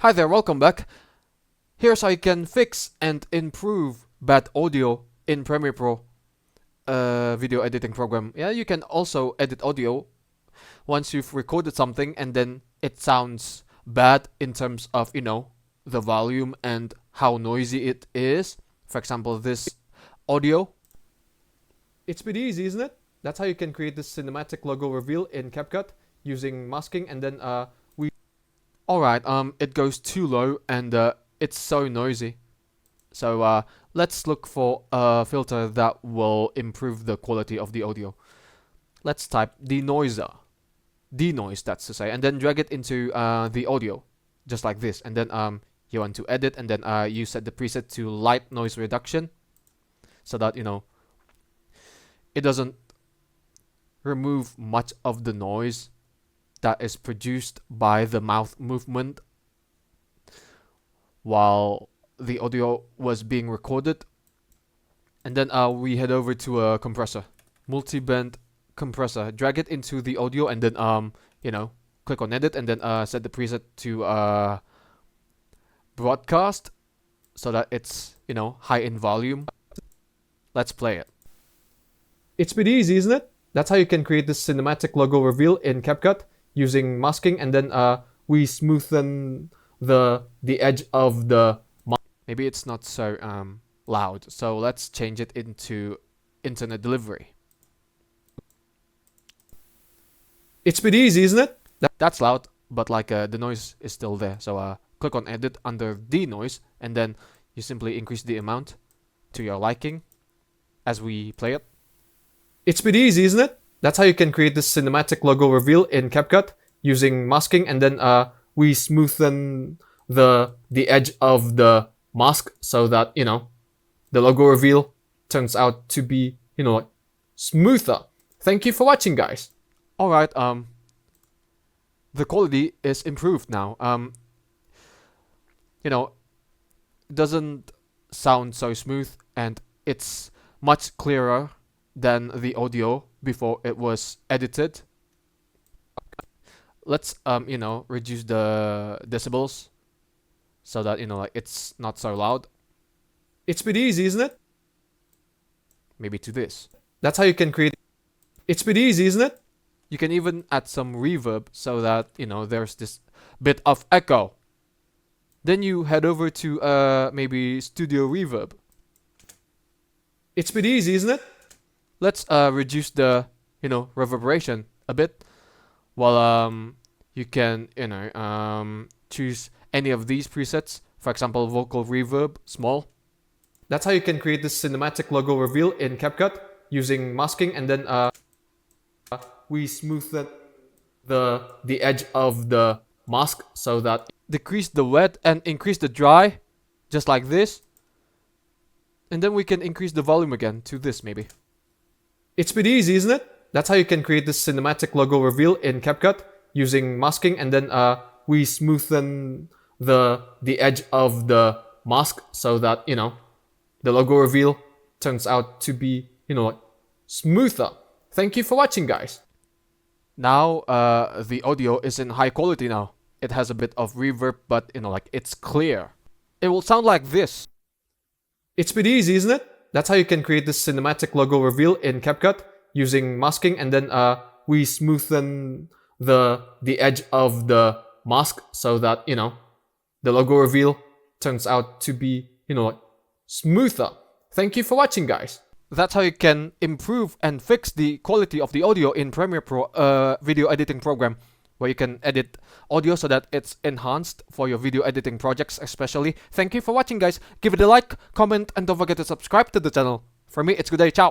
Hi there, welcome back. Here's how you can fix and improve bad audio in Premiere Pro video editing program. Yeah, you can also edit audio once you've recorded something and then it sounds bad in terms of, the volume and how noisy it is. For example, this audio. It's pretty easy, isn't it? That's how you can create this cinematic logo reveal in CapCut using masking, and then Alright, it goes too low and it's so noisy. So let's look for a filter that will improve the quality of the audio. Let's type Denoise, that's to say, and then drag it into the audio, just like this. And then you want to edit, and then you set the preset to light noise reduction, so that it doesn't remove much of the noise that is produced by the mouth movement while the audio was being recorded. And then we head over to a compressor, Multiband Compressor, drag it into the audio, and then click on edit, and then set the preset to broadcast, so that it's high in volume. Let's play it. It's pretty easy, isn't it? That's how you can create this cinematic logo reveal in CapCut using masking, and then we smoothen the edge of the mic. Maybe it's not so loud, so let's change it into internet delivery. It's pretty easy, isn't it? That's loud, but the noise is still there. So click on edit under Denoise, and then you simply increase the amount to your liking as we play it. It's pretty easy, isn't it? That's how you can create this cinematic logo reveal in CapCut using masking, and then we smoothen the edge of the mask, so that the logo reveal turns out to be smoother. Thank you for watching, guys. Alright, the quality is improved now. It doesn't sound so smooth, and it's much clearer than the audio before it was edited. Let's reduce the decibels, so that it's not so loud. It's pretty easy, isn't it? Maybe to this. That's how you can create. It's pretty easy, isn't it? You can even add some reverb, so that there's this bit of echo. Then you head over to maybe Studio Reverb. It's pretty easy, isn't it? Let's reduce the reverberation a bit. Well, you can choose any of these presets. For example, vocal reverb, small. That's how you can create this cinematic logo reveal in CapCut using masking, and then we smoothen the edge of the mask, so that decrease the wet and increase the dry, just like this. And then we can increase the volume again to this, maybe. It's pretty easy, isn't it? That's how you can create this cinematic logo reveal in CapCut using masking, and then we smoothen the edge of the mask, so that the logo reveal turns out to be smoother. Thank you for watching, guys. Now the audio is in high quality now. It has a bit of reverb, but it's clear. It will sound like this. It's pretty easy, isn't it? That's how you can create this cinematic logo reveal in CapCut using masking, and then we smoothen the edge of the mask, so that the logo reveal turns out to be smoother. Thank you for watching, guys. That's how you can improve and fix the quality of the audio in Premiere Pro video editing program, where you can edit audio so that it's enhanced for your video editing projects especially. Thank you for watching, guys. Give it a like, comment, and don't forget to subscribe to the channel. For me, it's good day. Ciao.